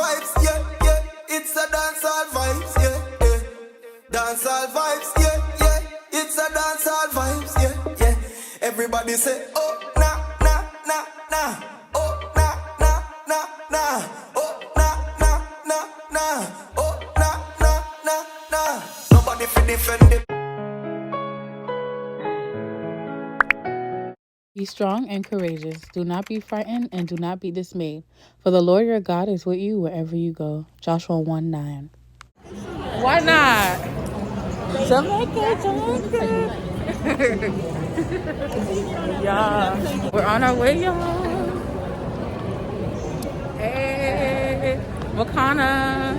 vibes, yeah, yeah. It's a dancehall vibes, yeah, yeah. Dancehall vibes, yeah, yeah. It's a dancehall vibes, yeah, yeah. Everybody say, oh, nah, nah, nah, nah. Oh, nah, nah, nah, nah. Oh, nah, nah, nah, nah. Oh, nah, nah, nah, nah. Nobody fi defend it. Be strong and courageous. Do not be frightened and do not be dismayed. For the Lord your God is with you wherever you go. Joshua 1:9. Why not? Jamaica, Jamaica. Yeah, we're on our way, y'all. Hey, Wakana.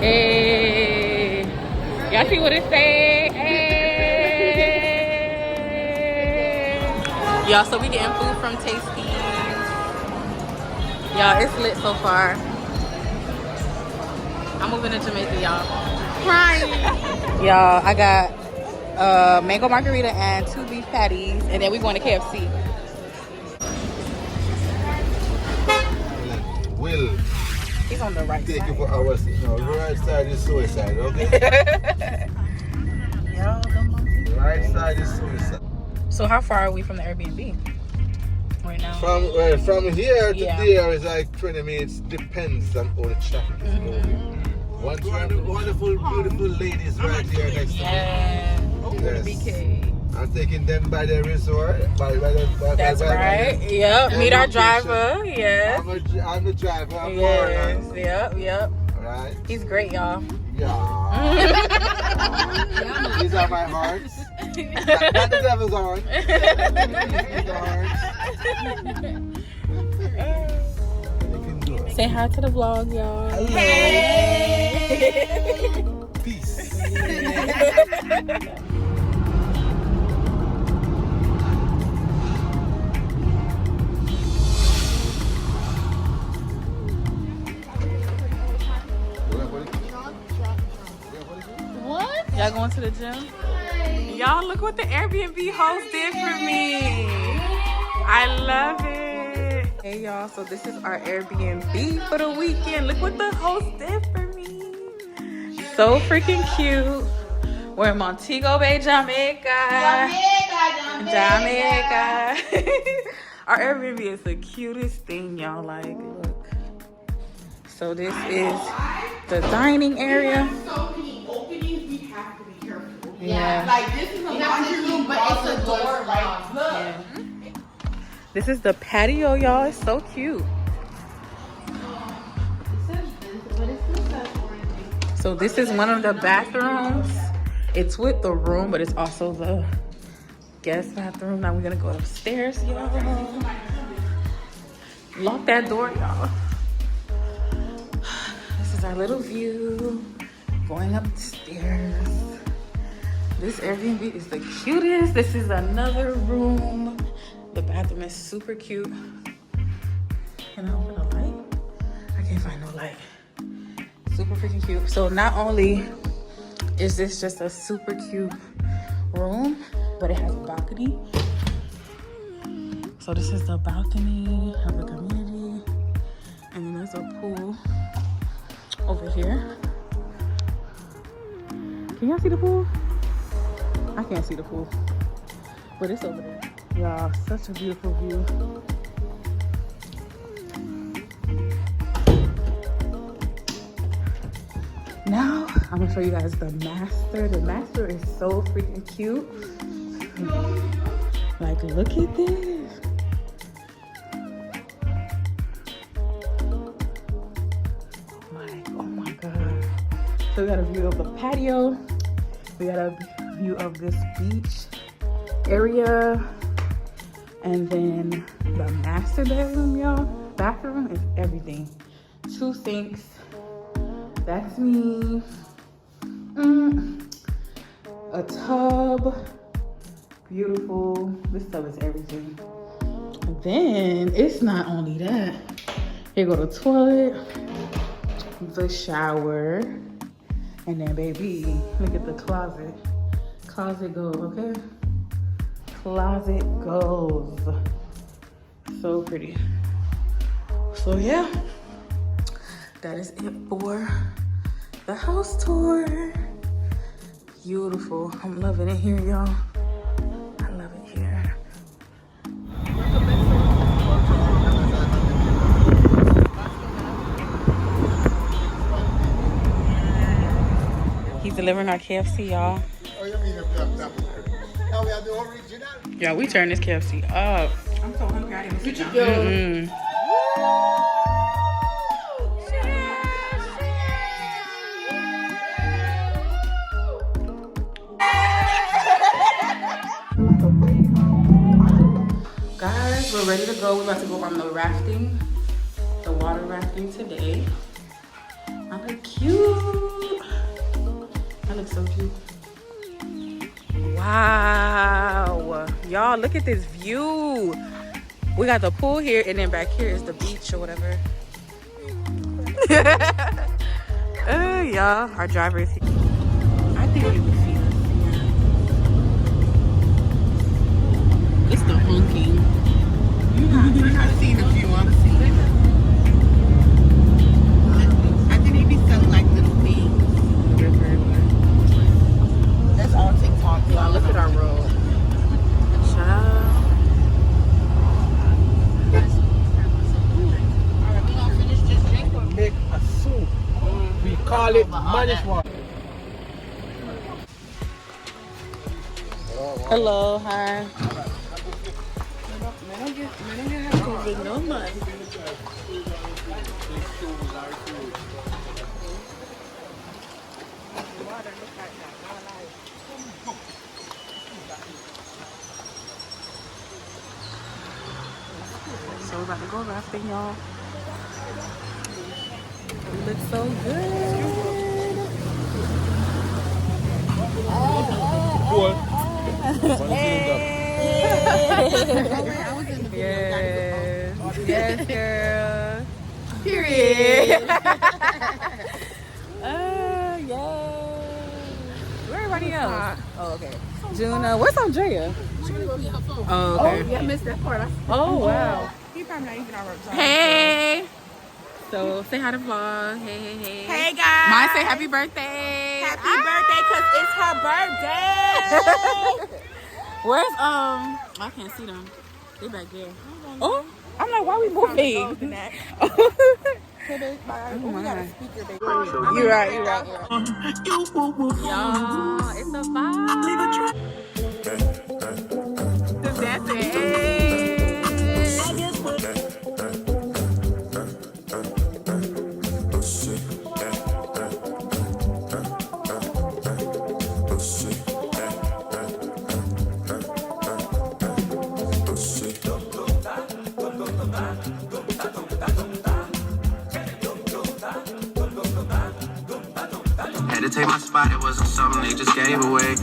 Hey, y'all see what it say? Hey, y'all. So we getting food from Tasty. Y'all, it's lit so far. I'm moving to Jamaica, y'all. Crying. Y'all, I got mango margarita and 2 beef patties, and then we going to KFC. Will He's on the right take side. you for hours. No, the right side is suicide, okay? Y'all, The right side is suicide. so how far are we from the Airbnb right now? From here to Yeah. there is like 20 minutes. Depends on how the traffic is moving. Wonderful, beautiful ladies right here next to me. Yes. BK. I'm taking them by the resort. That's right. Yep. Meet our driver. Yes. I'm the driver. I'm Yes. Yep. Alright. He's great, y'all. Yeah. These are my hearts. Not the devil's heart. These are hearts. Say hi to the vlog, y'all. Hey. Peace. What? Y'all going to the gym? Y'all, look what the Airbnb host did for me. I love it. Hey, y'all, so this is our Airbnb for the weekend. Look what the host did for me. So freaking cute. We're in Montego Bay, Jamaica. Jamaica. Our Airbnb is the cutest thing, y'all. Like, look. So this is the dining area. So many openings, we have to be careful. Yeah. Like this is a laundry room, but it's a door. Like look. Yeah. This is the patio, y'all. It's so cute. So this is one of the bathrooms. It's with the room, but it's also the guest bathroom. Now we're gonna go upstairs, y'all. Lock that door, y'all. This is our little view going up the stairs. This Airbnb is the cutest. This is another room. The bathroom is super cute. Can I open a light? I can't find no light. Super freaking cute. So not only is this just a super cute room, but it has a balcony. So this is the balcony of the community. And then there's a pool over here. Can y'all see the pool? I can't see the pool, but it's over there. Y'all, such a beautiful view. Now, I'm gonna show you guys the master. The master is so freaking cute. Like, look at this. Like, oh my God. So we got a view of the patio. We got a view of this beach area. And then the master bedroom, y'all. Bathroom is everything. 2 sinks. That's me. a tub. Beautiful. This tub is everything. Then it's not only that. Here go the toilet, the shower, and then baby, look at the closet. Closet goes, okay? Closet goes. So pretty. So yeah, that is it for the house tour. Beautiful. I'm loving it here, y'all. I love it here. He's delivering our KFC, y'all. Oh, you mean now we are the original? Yeah, we turned this KFC up. I'm so hungry. I didn't sit down. Mm-mm. Guys, we're ready to go. We're about to go on the rafting, the water rafting today. I look cute. I look so cute. Wow, y'all, look at this view. We got the pool here, and then back here is the beach or whatever. Y'all, our driver is here. I think you can see us. It's the honking. You're not seeing a few. I'm seeing it. I think they be selling like little things. That's all TikTok. Y'all, look at our road. Child. Alright, we gonna finish this drink or Make a soup. We call it management. Hello, hi. COVID, no money. So we're about to go rafting, y'all. We look so good. Yes, yes, girl. Period. Yes. Where everybody else? Oh, okay. Juna, where's Andrea? Oh, okay. yeah, I missed that part. Oh, wow. He probably not even on our side. Hey. So say hi to vlog. Hey, hey, hey. Hey guys. Mine say happy birthday. Happy birthday, cause it's her birthday. Where's I can't see them. They back there. Oh, I'm like, why we moving? We got a speaker, baby. You're right. Y'all, it's a vibe. Just dancing. Hey. Had to take my spot, it wasn't something they just gave away.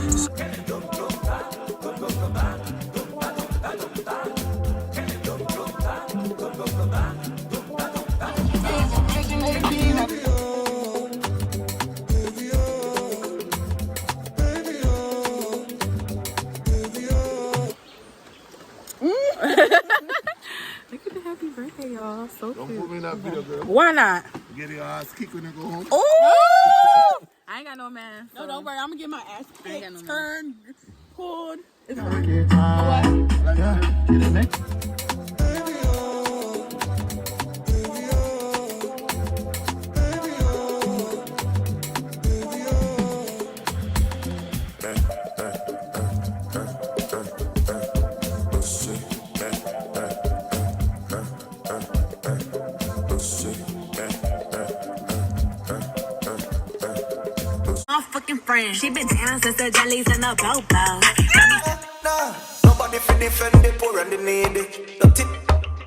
Look at the happy birthday, y'all. So Don't cute. put me in that video, girl. Why not? Get your ass kicked when you go home. Oh! I ain't got no man. No, don't worry. I'm gonna get my ass I ain't got no kicked, man. turned, pulled. It's Fucking friend. She been down since the jellies and the bobo. Nah, nobody fi defend the poor and the needy. No tip,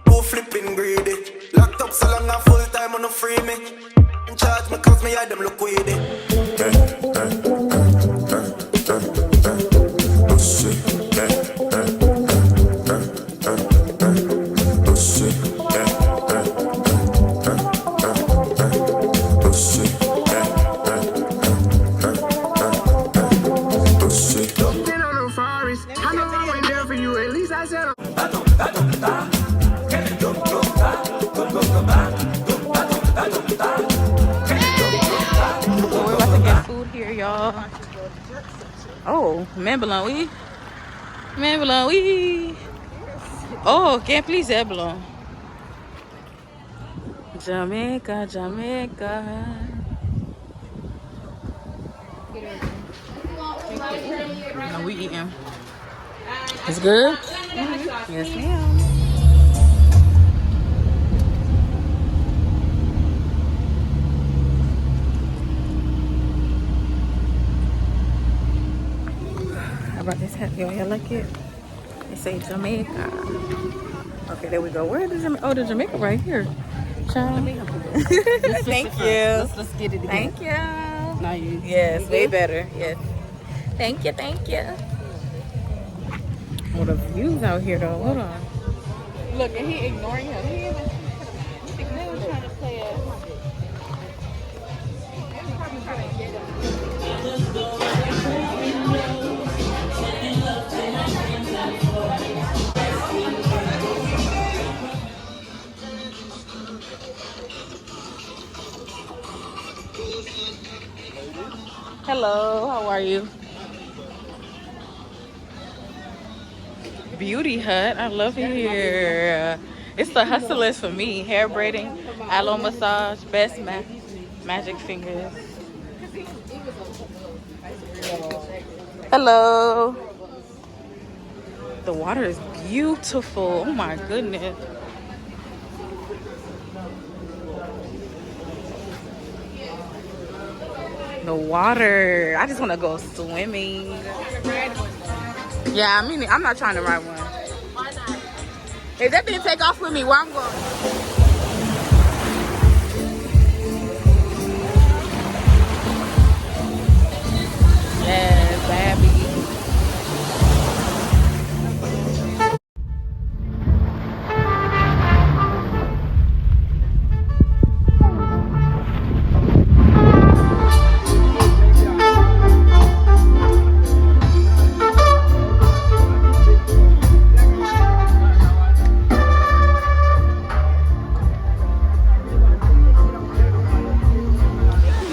who flipping greedy. Locked up so long and full time on no free me. In charge me cause me eye them look weedy. here, y'all. Oh, men belong we. Men belong we. Oh, can't please that belong. Jamaica, Jamaica. No, we eating. It's good? Mm-hmm. Yes, ma'am. How about this hat? Y'all like it? It say Jamaica. Okay, there we go. Where is the Jamaica? Oh, the Jamaica right here. Child. Thank you. Let's get it together. Thank you. Now you. Yes, way better. Yes. Thank you, thank you. Oh, the views out here though. Hold on. Look, and he ignoring him. He even trying to play a. Hello, how are you? Beauty Hut, I love it here. It's the hustlers for me. Hair braiding, aloe massage, best magic fingers. Hello. The water is beautiful. Oh my goodness. The water. I just want to go swimming. Yeah, I mean, I'm not trying to ride one. Why not? If that didn't take off with me, where I'm going? Yes, baby.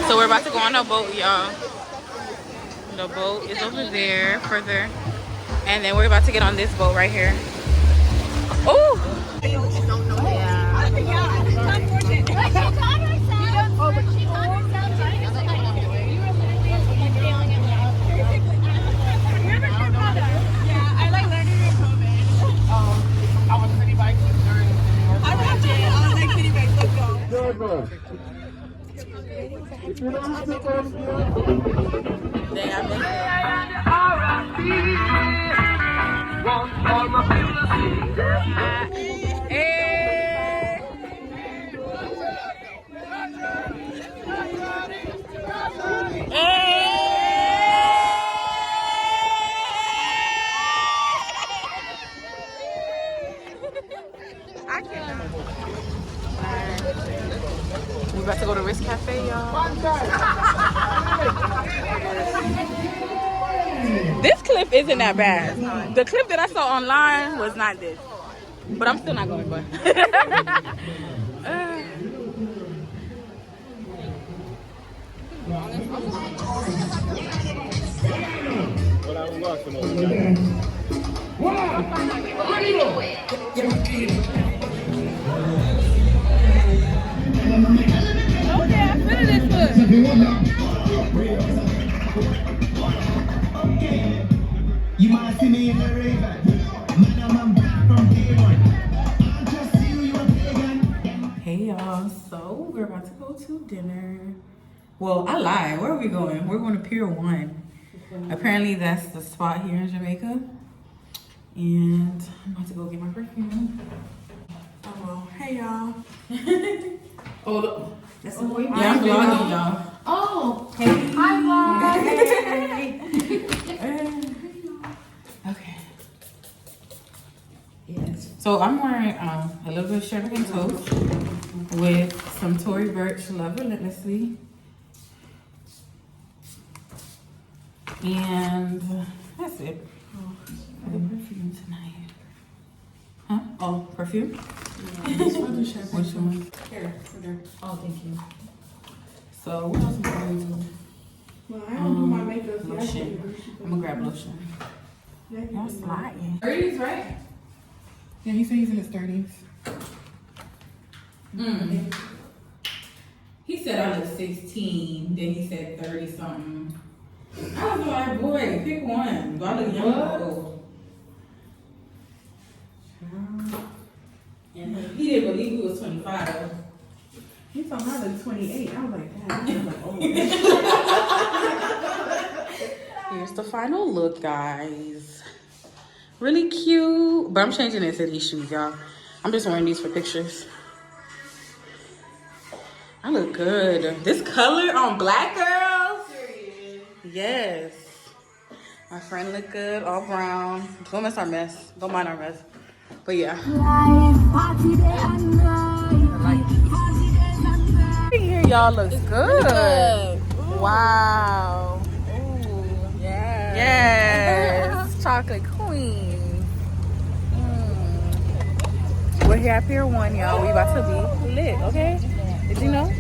So we're about to go on a boat, y'all. The boat is over there, further. And then we're about to get on this boat right here. Oh! We're about to go to Risk Cafe, y'all. This clip isn't that bad. The clip that I saw online was not this. But I'm still not going, but. You might see me in the raven. Man, I'm back from day one. I'll just see you, you're a pagan. Hey y'all, so we're about to go to dinner. Well, I lied. Where are we going? We're going to Pier 1. Apparently that's the spot here in Jamaica. And I'm about to go get my perfume. Oh, well, hey y'all. Oh, look. That's the boy. Yeah, I'm vlogging y'all. Oh, Hey. hi, Okay. Yes. So I'm wearing a little bit of sherbet and toast with some Tory Burch Love Relentlessly. And that's it. Oh, for the perfume tonight. Huh? Oh, perfume? Yeah, which one? Here, right there. Oh, thank you. So what else am I going to do? Well, I don't do my makeup. So Lotion. I'm gonna grab lotion. Y'all sliding. 30s, right? Yeah, he said he's in his 30s. He said I was 16, then he said 30 something. I was like, boy, pick one. Do I look young or old? And he didn't believe he was 25. He told me I look 28. I was like, God, I look old. Here's the final look, guys. Really cute. But I'm changing into these shoes, y'all. I'm just wearing these for pictures. I look good. This color on black girls. Yes. My friend look good, all brown. Don't mess our mess. Don't mind our mess. But yeah. Here y'all look good. Wow. Ooh. Yeah. Yes. Chocolate queen. We're here at Pier 1, y'all. We about to be lit, okay? Did you know?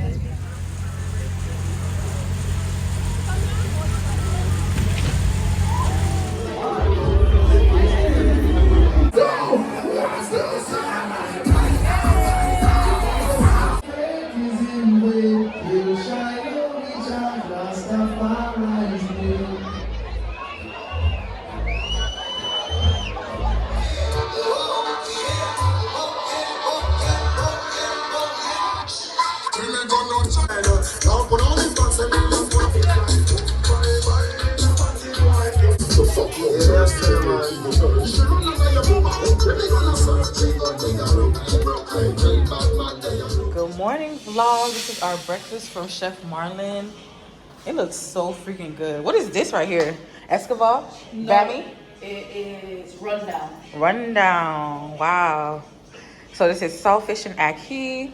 Good morning, vlog. This is our breakfast from Chef Marlon. It looks so freaking good. What is this right here? Escobar? No, Bammy? it is rundown. Rundown. Wow. So this is saltfish and ackee,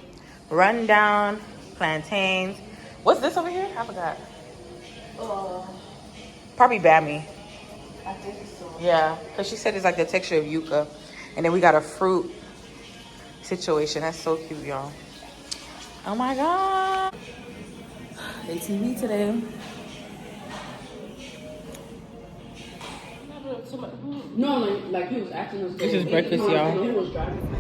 rundown, plantains. What's this over here? I forgot. Probably Bammy. I think so. Yeah, because she said it's like the texture of yuca. And then we got a fruit situation. That's so cute, y'all. Oh my God. ATV today. No, like he was acting as This is breakfast, y'all. He was driving.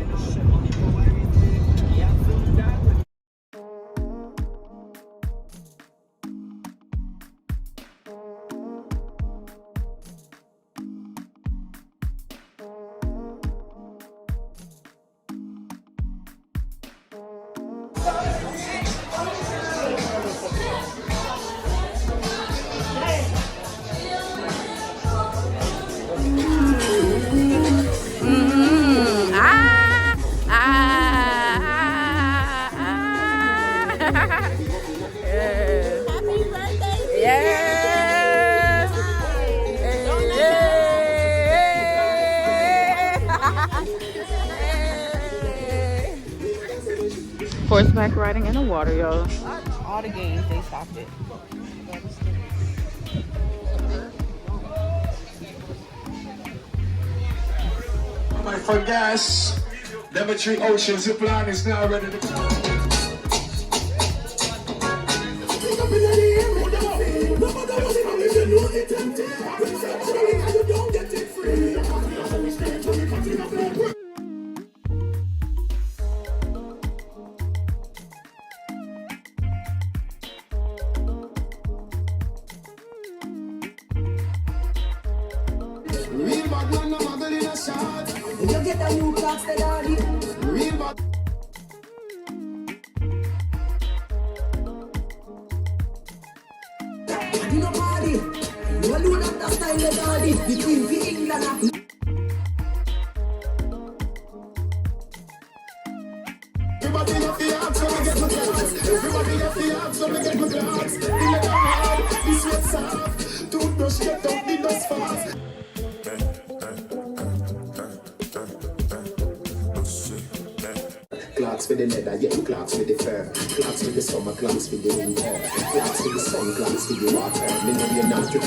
Horseback riding in the water, y'all. All the games, they stopped it. For gas, Daventry Ocean Zipline is now ready to go. Real bad man, no muggle in a shot. You get a new clocks, the daddy. Real bad. You know party. You alone at the style the daddy. Between the England and everybody love the arts, so we get my class. Everybody love the arts, so we get my class. In the hard, this was soft. Toothbrush get up the dust fast. Clocks for the leather, yeah, clocks for the fur. Clocks for the summer, clocks for the winter. Clocks for the sun, clocks for the water. Me know you're not to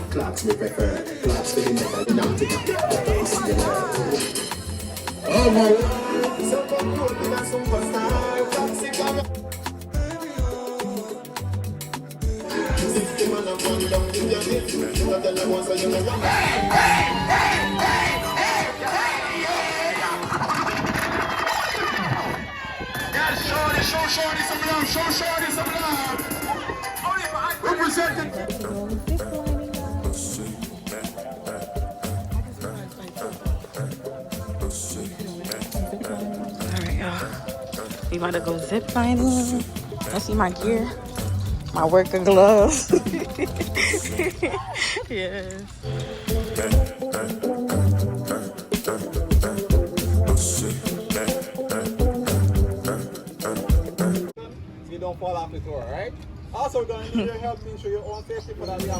Clocks we prefer. Clocks for the metal, the naughty. Oh my God. So come put in a superstar. Toxic and system and a one down in your head. You got the love one so you know what. Show shorty some love. Show shorty some love. Representing. Alright, y'all. We about to go zip lining. I see my gear. My worker gloves. Yes. You don't fall off the floor, right? Also, don't need your help to ensure your own safety for that. Yeah,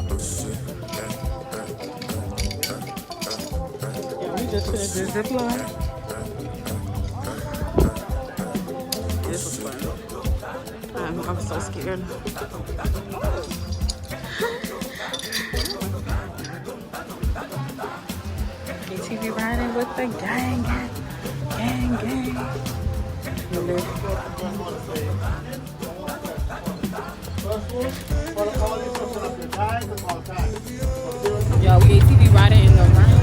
we just finished the zip line. This was fun. I'm so scared. ATV riding with the gang, gang, gang, gang. Yo, we ATV riding in the rain.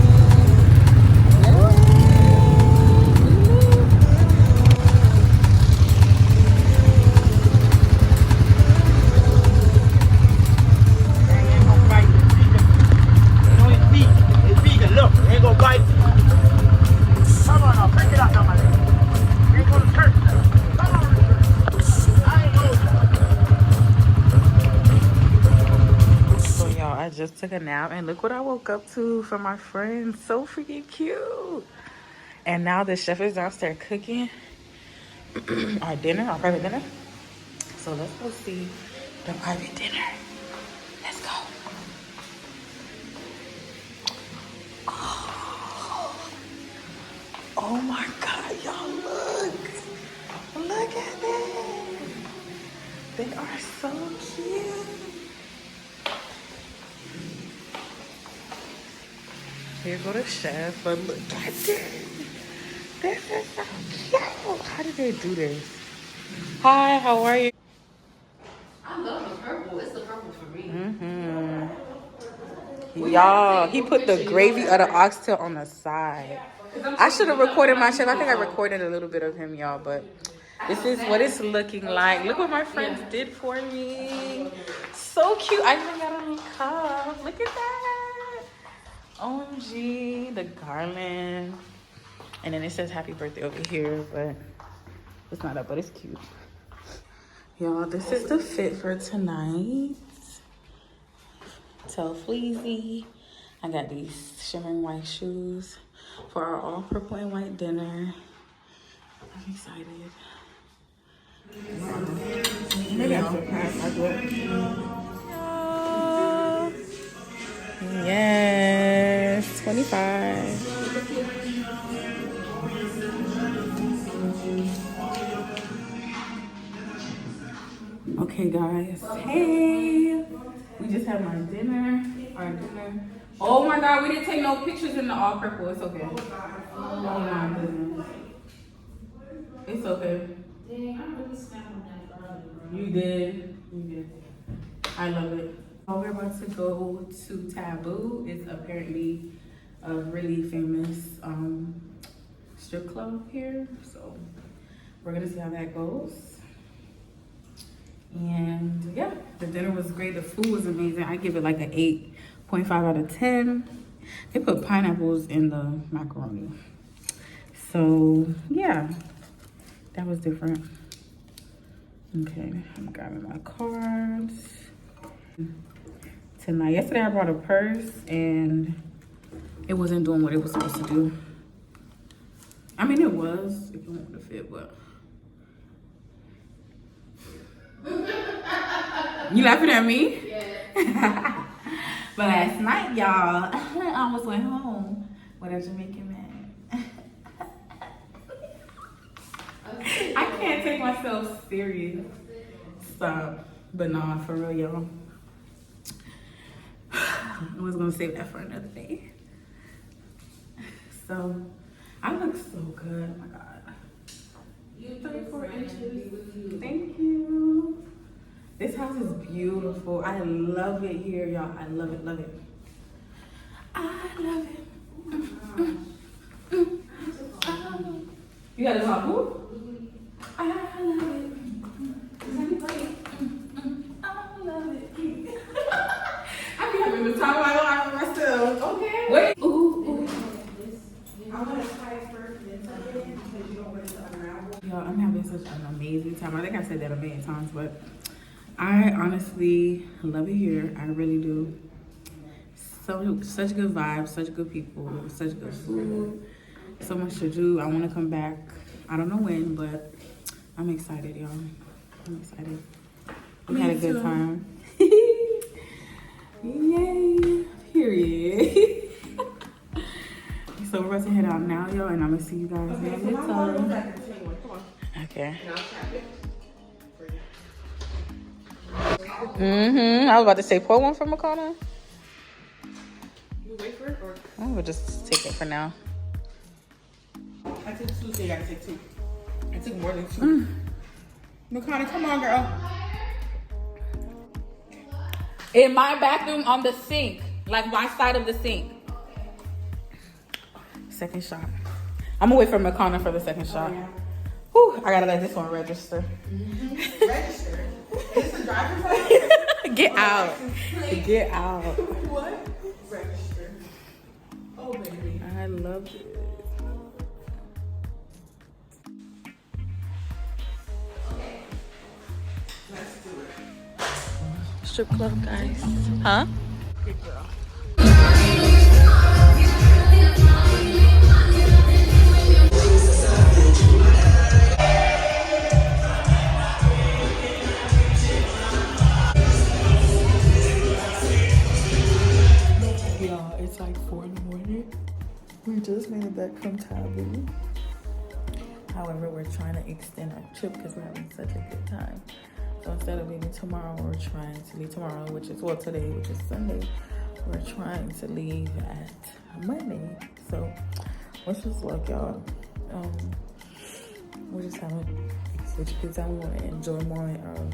So y'all, I just took a nap and look what I woke up to from my friends. So freaking cute. And now the chef is downstairs cooking our dinner, our private dinner. So let's go see the private dinner. Let's go. Oh my God, y'all look. Look at it. They are so cute. Here go the chef, but look at this. This is so cute. How did they do this? Hi, how are you? I love the purple. It's the purple for me. Y'all, he put the gravy of the oxtail on the side. I should have recorded my chef. I think I recorded a little bit of him, y'all, but this is what it's looking like. Look what my friends did for me. So cute. I even got a little cup. Look at that. OMG, the garland. And then it says happy birthday over here, but it's not up, but it's cute. Y'all, this is the fit for tonight. Tell Fleazy. I got these shimmering white shoes for our all purple and white dinner. I'm excited. Maybe I'm surprised I do it. Yes, 25. Okay, guys. Hey, we just had our dinner. Oh my God, we didn't take no pictures in the all purple. It's okay. Oh my goodness. It's okay. You did. I love it. Oh, we're about to go to Taboo. It's apparently a really famous strip club here. So we're gonna see how that goes. And yeah, the dinner was great. The food was amazing. I give it like an 8.5 out of 10. They put pineapples in the macaroni. So yeah, that was different. Okay, I'm grabbing my cards. Tonight, yesterday I brought a purse and it wasn't doing what it was supposed to do. I mean, it was, if you want to fit, but You laughing at me? Yeah. But last night, y'all, I almost went home with a Jamaican man. I can't take myself serious. Stop. But nah, for real, y'all. I was gonna save that for another day. So, I look so good. Oh my god. 34 inches. Thank you. This house is beautiful. I love it here, y'all. I love it, love it. I love it. You got a top who? I love it. I love it. I be having the time of my life for myself. Okay. Wait. Ooh, ooh. I want to try it first and then tuck it in because you don't want it to unravel. Y'all, I'm having such an amazing time. I think I've said that a million times, but I honestly love it here. I really do. So such good vibes, such good people, such good food, so much to do. I want to come back. I don't know when, but I'm excited, y'all. I'm excited. We had a good time. Yay! Period. So we're about to head out now, y'all, and I'm gonna see you guys in a good time. Okay. I was about to say, pour one for Makana. You wait for it or? I will just take it for now. I took two, so you gotta take two. I took more than two. Makana, come on, girl. In my bathroom on the sink, like my side of the sink. Second shot. I'm gonna wait for Makana for the second shot. Whew, I gotta let this one register. Register. Is this a driver's license? Get out. Get out. What? Register. Oh, baby. I love it. Let's do it. Strip club, guys. Huh? Good girl. Y'all, it's like 4 in the morning. We just made it back from Taboo. However, we're trying to extend our trip because we're having such a good time. So instead of leaving tomorrow, we're trying to leave tomorrow, which is, well, today, which is Sunday. We're trying to leave at Monday. So, wish us luck, y'all. We're just having such a good time. We want to enjoy more of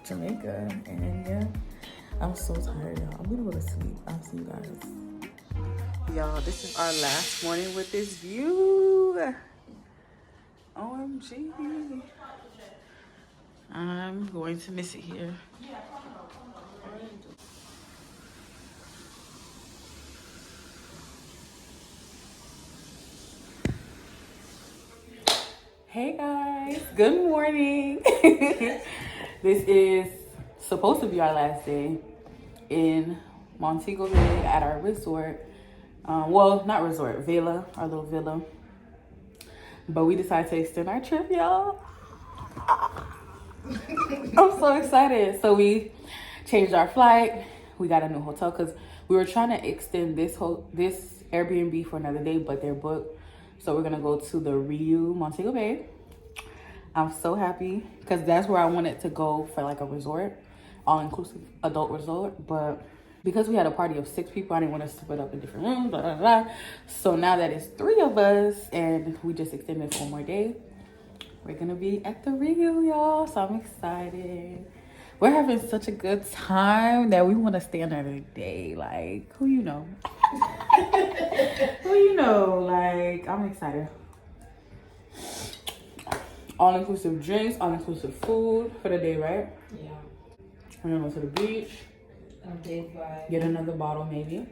Jamaica. And yeah, I'm so tired, y'all. I'm gonna go to sleep. I'll see you guys. Y'all, this is our last morning with this view. OMG. I'm going to miss it here. Hey guys, good morning. This is supposed to be our last day in Montego Bay at our resort. Well, not resort, villa, our little villa. But we decided to extend our trip, y'all. I'm so excited. So we changed our flight. We got a new hotel because we were trying to extend this Airbnb for another day, but they're booked. So we're gonna go to the Riu Montego Bay. I'm so happy because that's where I wanted to go for like a resort, all-inclusive adult resort. But because we had a party of 6 people, I didn't want to split up in different rooms, blah, blah, blah. So now that it's 3 of us and we just extended for 1 more day, we're gonna be at the Riu, y'all. So I'm excited. We're having such a good time that we want to stay another day. Like, who you know? Who you know? Like, I'm excited. All-inclusive drinks, all-inclusive food for the day, right? Yeah. We're gonna go to the beach. Big vibe. Get another bottle, maybe.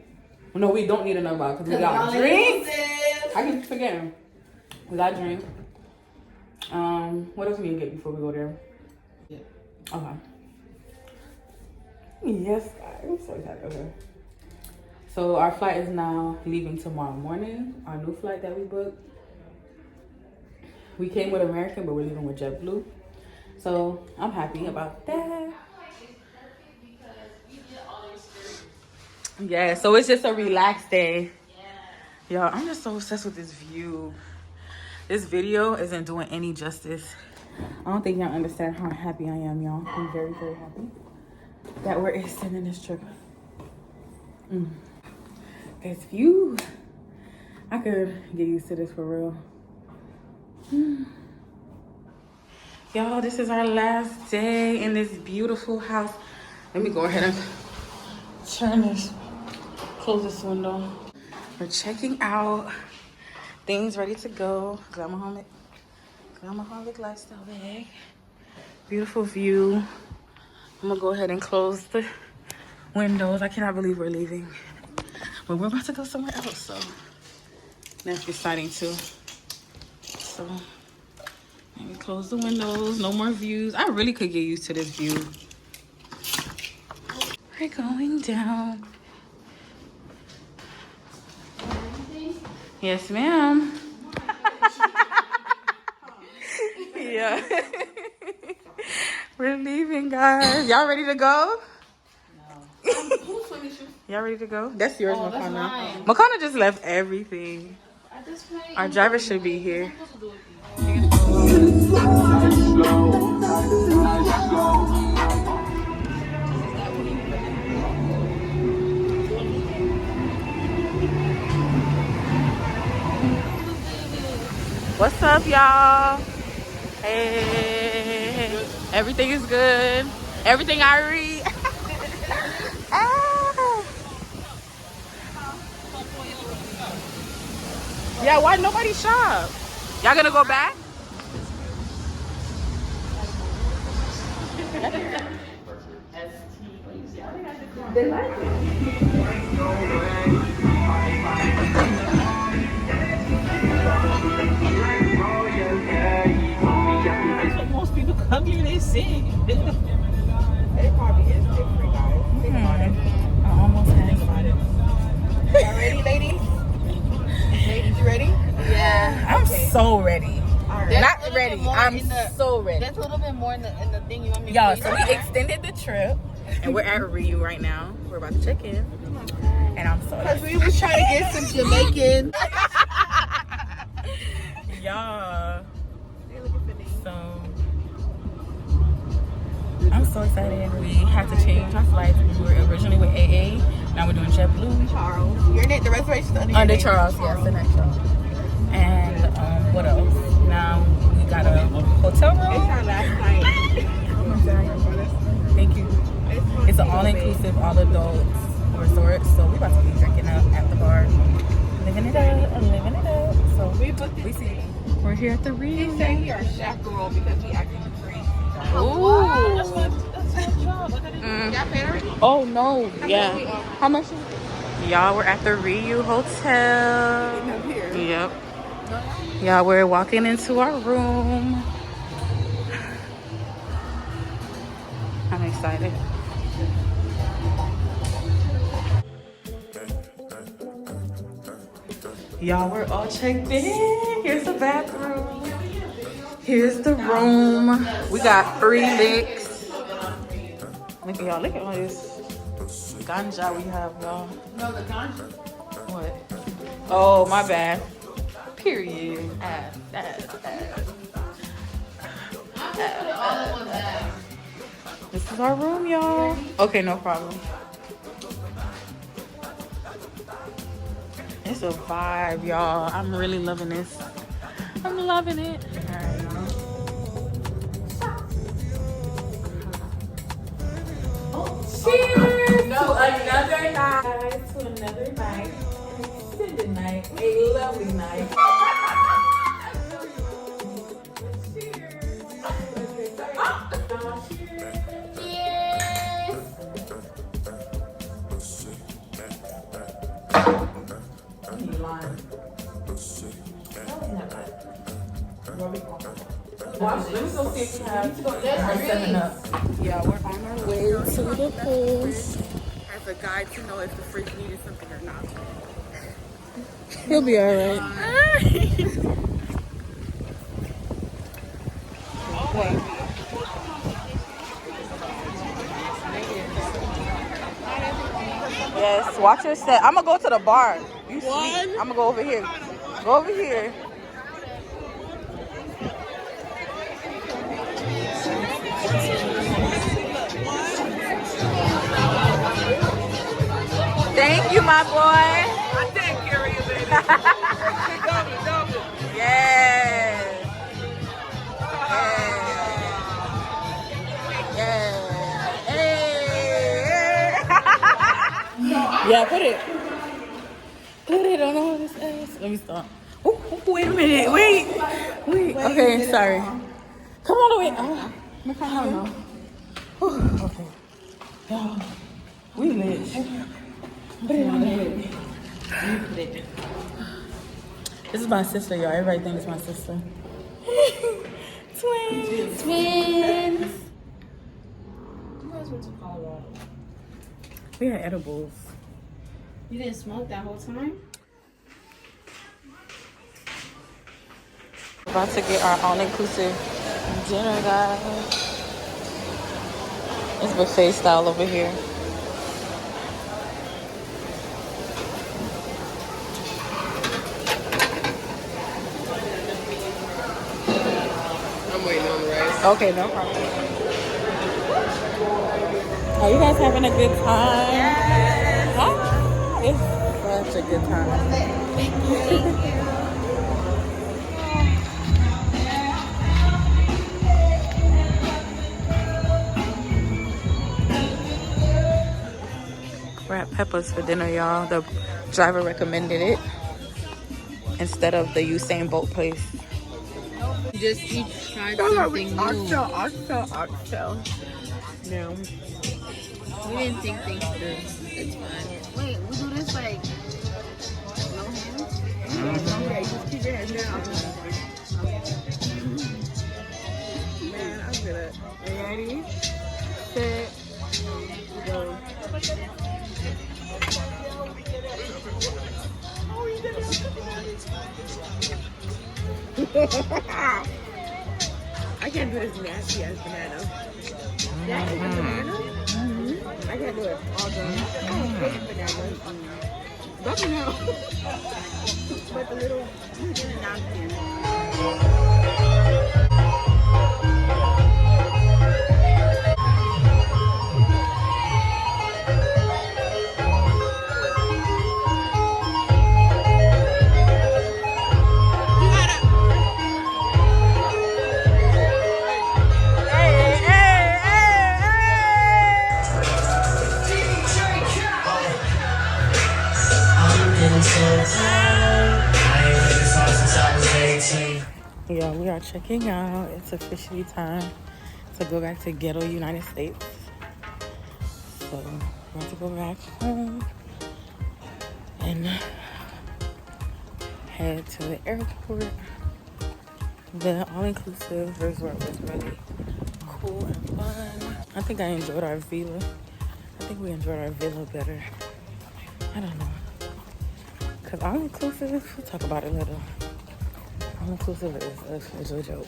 No, we don't need another bottle because we got drinks. I keep forgetting. We got drinks. What else we need to get before we go there? Yeah. Okay. Yes, I'm so excited. Okay. So our flight is now leaving tomorrow morning. Our new flight that we booked. We came with American, but we're leaving with JetBlue. So I'm happy about that. Yeah, so it's just a relaxed day. Y'all, I'm just so obsessed with this view. This video isn't doing any justice. I don't think y'all understand how happy I am, y'all. I'm very, very happy that we're extending this trip. This view, I could get used to this for real. Y'all, this is our last day in this beautiful house. Let me go ahead and turn this, close this window. We're checking out. Things ready to go. Glamaholic lifestyle bag. Beautiful view. I'm gonna go ahead and close the windows. I cannot believe we're leaving. But we're about to go somewhere else, so that's exciting too. So let me close the windows. No more views. I really could get used to this view. We're going down. Yes, ma'am. Yeah. We're leaving, guys. Y'all ready to go? No. Y'all ready to go? That's yours, Makana. Makana just left everything. Our driver should be here. What's up, y'all? Hey, everything is good. Everything I read. Ah. Yeah, why nobody shop? Y'all gonna go back? They like That's what most people come here, they sing. It probably is different, guys. Think about it. I almost think about it. Y'all ready, ladies? Ladies, you ready? Yeah. I'm so ready. Right. Not ready. I'm so ready. There's a little bit more in the thing you want me to do. Y'all, so we extended the trip and we're at Rio right now. We're about to check in. And I'm so excited. Because we was trying to get some Jamaican. Y'all. So I'm so excited. We had to change our flights. We were originally with AA. Now we're doing JetBlue. Charles. Your name, the reservation's under Charles. Yes, the next one. And what else? Now we got a hotel room. It's our last night. Oh my God. Thank you. It's an all-inclusive, all-adults resort. So we're about to be drinking up at the bar. Living it up. So we see. We're here at the Rio. He said he our chaperone because he acting crazy. Ooh. That's my job. Y'all paid already? Oh no. Yeah. How much is it? Y'all, we're at the Rio Hotel. Yep. Y'all, we're walking into our room. I'm excited. Y'all, we're all checked in. Here's the bathroom. Here's the room. We got 3 licks. Look at y'all. Look at all this ganja we have, y'all. No, the ganja. What? Oh, my bad. Period. Ass. This is our room, y'all. Okay, no problem. It's a vibe, y'all. I'm really loving this. I'm loving it. All right, y'all. Cheers to another night. To another night. An extended night. A lovely night. Cheers. Watch, let me go see if we have our 7-Up. Yeah, we're on our way to the pool. As a guide to know if the fridge needed something or not. He'll be alright. What? Yes, watch your step. I'm gonna go to the bar. You sweet. I'm gonna go over here. Go over here. Thank you, my boy. I take care of you, baby. Double. Yes. Yes. Hey. Yeah, put it. Put it on all this ass. Let me stop. Oh, wait a minute. Wait. Okay, sorry. Come on away. Oh, I don't know. Okay. Y'all, we lit. Put it on the head. This is my sister, y'all. Everybody thinks it's my sister. Twins. You guys went to Colorado. We had edibles. You didn't smoke that whole time? About to get our all-inclusive dinner, guys. It's buffet style over here. I'm waiting on the rice. Okay, no problem. Are you guys having a good time? Yes. Huh? It's such a good time. Thank you. We're at Peppa's for dinner, y'all. The driver recommended it instead of the Usain Bolt place. Just each try something new. Oxtail. No. We didn't think things through. It's fine. Wait, we do this like no hands? Yeah, just keep your hands down. Man, I'm good. Ready? Set. Go. I can't do this nasty ass banana. That is a banana? I can't do it. All done. I hate bananas. But no. But the little napkin. Yeah, we are checking out. It's officially time to go back to ghetto United States. So we're going to go back home and head to the airport. The all-inclusive resort was really cool and fun. I think I enjoyed our villa. I think we enjoyed our villa better. I don't know. Because all-inclusive, we'll talk about it later. All-inclusive is a joke.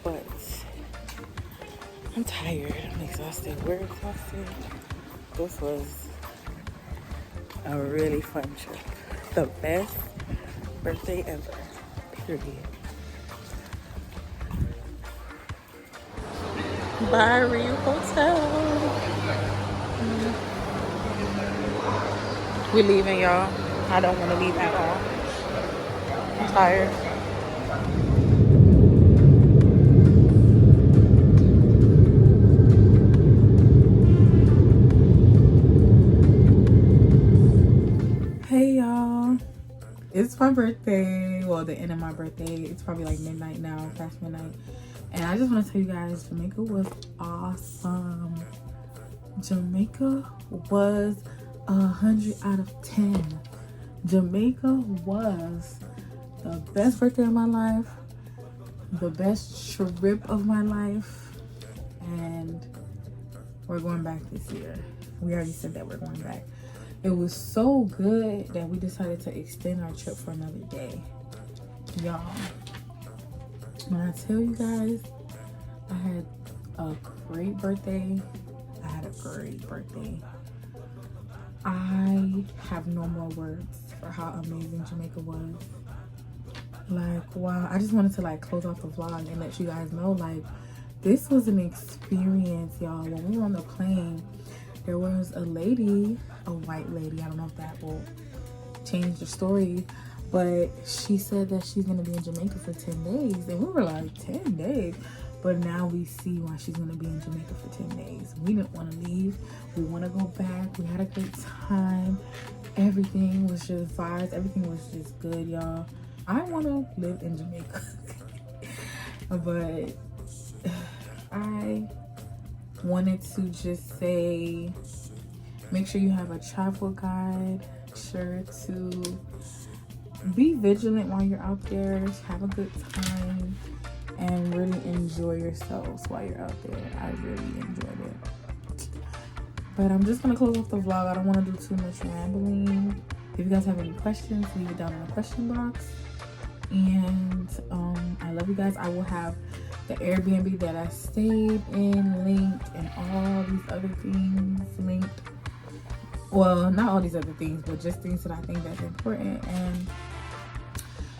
But I'm tired. I'm exhausted. We're exhausted. This was a really fun trip. The best birthday ever. Period. Bye, Rio Hotel. We're leaving, y'all. I don't want to leave at all. I'm tired. Hey, y'all. It's my birthday. Well, the end of my birthday. It's probably like midnight now, past midnight. And I just want to tell you guys, Jamaica was awesome. Jamaica was 100 out of 10. Jamaica was the best birthday of my life, the best trip of my life, and we're going back this year. We already said that we're going back. It was so good that we decided to extend our trip for another day. Y'all, when I tell you guys, I had a great birthday. I had a great birthday. I have no more words for how amazing Jamaica was. Like, wow, I just wanted to like close off the vlog and let you guys know, like, this was an experience, y'all. When we were on the plane, there was a lady, a white lady, I don't know if that will change the story, but she said that she's gonna be in Jamaica for 10 days. And we were like, 10 days? But now we see why she's gonna be in Jamaica for 10 days. We didn't wanna leave. We wanna go back. We had a great time. Everything was just vibes. Everything was just good, y'all. I wanna live in Jamaica. But I wanted to just say, make sure you have a travel guide. Sure to be vigilant while you're out there. Have a good time and really enjoy yourselves while you're out there. I really enjoyed it. But I'm just gonna close off the vlog. I don't want to do too much rambling. If you guys have any questions, leave it down in the question box. And I love you guys. I will have the Airbnb that I stayed in linked, and all these other things linked. Well, not all these other things, but just things that I think that's important. And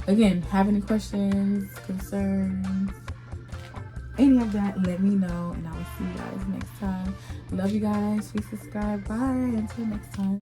again, have any questions, concerns, any of that, let me know, and I will see you guys next time. Love you guys. Please subscribe. Bye. Until next time.